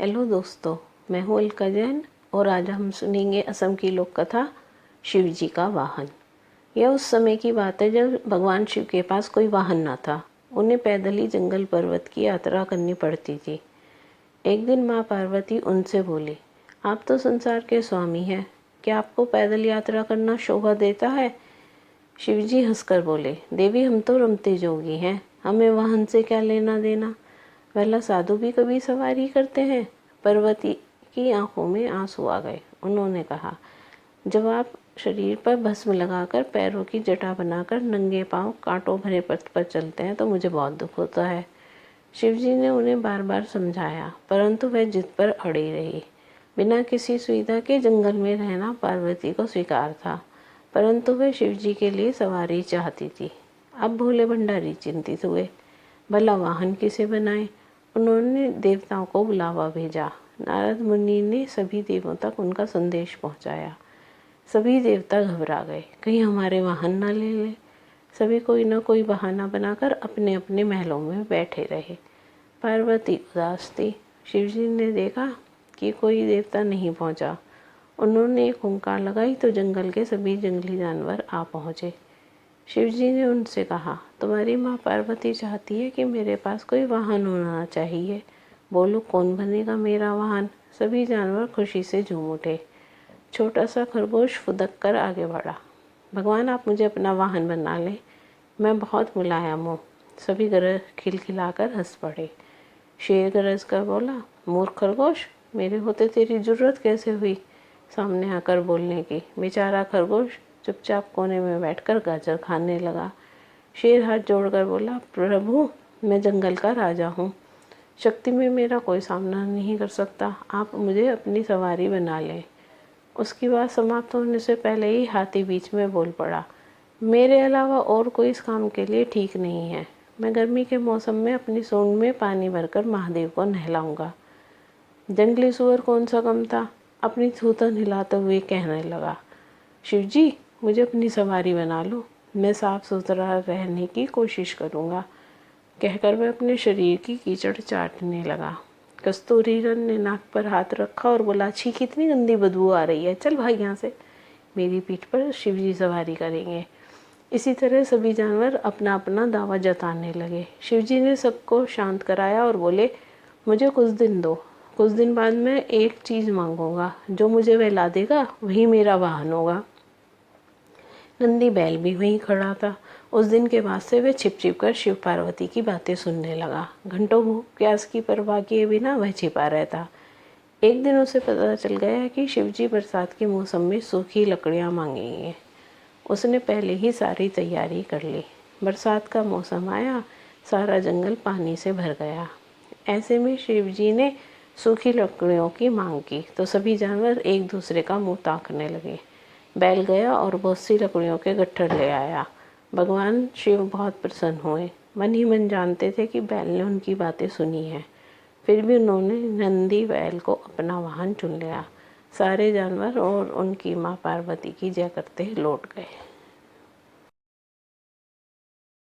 Hello दोस्तों, मैं हूँ अलका जैन और आज हम सुनेंगे असम की लोक कथा शिव जी का वाहन। यह उस समय की बात है जब भगवान शिव के पास कोई वाहन न था। उन्हें पैदल ही जंगल पर्वत की यात्रा करनी पड़ती थी। एक दिन माँ पार्वती उनसे बोली, आप तो संसार के स्वामी हैं, क्या आपको पैदल यात्रा करना शोभा देता है? शिव जी हंसकर बोले, देवी हम तो रमते जोगी हैं, हमें वाहन से क्या लेना देना। भला साधु भी कभी सवारी करते हैं? पार्वती की आंखों में आंसू आ गए। उन्होंने कहा, जब आप शरीर पर भस्म लगाकर पैरों की जटा बनाकर नंगे पांव कांटों भरे पथ पर चलते हैं तो मुझे बहुत दुख होता है। शिवजी ने उन्हें बार बार समझाया, परंतु वह जिद पर अड़ी रही। बिना किसी सुविधा के जंगल में रहना पार्वती को स्वीकार था, परंतु वह शिवजी के लिए सवारी चाहती थी। अब भोले भंडारी चिंतित हुए, भला वाहन किसे बनाए। उन्होंने देवताओं को बुलावा भेजा। नारद मुनि ने सभी देवों तक उनका संदेश पहुंचाया। सभी देवता घबरा गए, कहीं हमारे वाहन न ले लें। सभी कोई न कोई बहाना बनाकर अपने अपने महलों में बैठे रहे। पार्वती उदास थी। शिवजी ने देखा कि कोई देवता नहीं पहुंचा। उन्होंने एक हुंकार लगाई तो जंगल के सभी जंगली जानवर आ पहुंचे। शिवजी ने उनसे कहा, तुम्हारी माँ पार्वती चाहती है कि मेरे पास कोई वाहन होना चाहिए। बोलो, कौन बनेगा मेरा वाहन? सभी जानवर खुशी से झूम उठे। छोटा सा खरगोश फुदक कर आगे बढ़ा, भगवान आप मुझे अपना वाहन बना लें, मैं बहुत मुलायम हूँ। सभी गरज खिलखिलाकर हंस पड़े। शेर गरज कर बोला, मूर्ख खरगोश, मेरे होते तेरी जरूरत कैसे हुई सामने आकर बोलने की। बेचारा खरगोश चुपचाप कोने में बैठकर गाजर खाने लगा। शेर हाथ जोड़कर बोला, प्रभु मैं जंगल का राजा हूँ, शक्ति में मेरा कोई सामना नहीं कर सकता, आप मुझे अपनी सवारी बना लें। उसकी बात समाप्त होने से पहले ही हाथी बीच में बोल पड़ा, मेरे अलावा और कोई इस काम के लिए ठीक नहीं है। मैं गर्मी के मौसम में अपनी सूंड में पानी भरकर महादेव को नहलाऊंगा। जंगली सुअर कौन सा कम था, अपनी थूथन हिलाते हुए कहने लगा, शिवजी मुझे अपनी सवारी बना लो, मैं साफ सुथरा रहने की कोशिश करूँगा। कहकर वह अपने शरीर की कीचड़ चाटने लगा। कस्तूरीरन ने नाक पर हाथ रखा और बोला, छी कितनी गंदी बदबू आ रही है, चल भाग यहाँ से। मेरी पीठ पर शिवजी सवारी करेंगे। इसी तरह सभी जानवर अपना अपना दावा जताने लगे। शिवजी ने सबको शांत कराया और बोले, मुझे कुछ दिन दो, कुछ दिन बाद मैं एक चीज़ मांगूंगा, जो मुझे वह ला देगा वही मेरा वाहन होगा। नंदी बैल भी वहीं खड़ा था। उस दिन के बाद से वह छिप छिप कर शिव पार्वती की बातें सुनने लगा। घंटों भूख प्यास की परवाह किए बिना वह छिपा रहता। एक दिन उसे पता चल गया कि शिवजी बरसात के मौसम में सूखी लकड़ियां मांगेंगे। उसने पहले ही सारी तैयारी कर ली। बरसात का मौसम आया, सारा जंगल पानी से भर गया। ऐसे में शिवजी ने सूखी लकड़ियों की मांग की तो सभी जानवर एक दूसरे का मुंह ताकने लगे। बैल गया और बहुत सी लकड़ियों के गट्ठर ले आया। भगवान शिव बहुत प्रसन्न हुए। मन ही मन जानते थे कि बैल ने उनकी बातें सुनी हैं, फिर भी उन्होंने नंदी बैल को अपना वाहन चुन लिया। सारे जानवर और उनकी माँ पार्वती की जय करते लौट गए।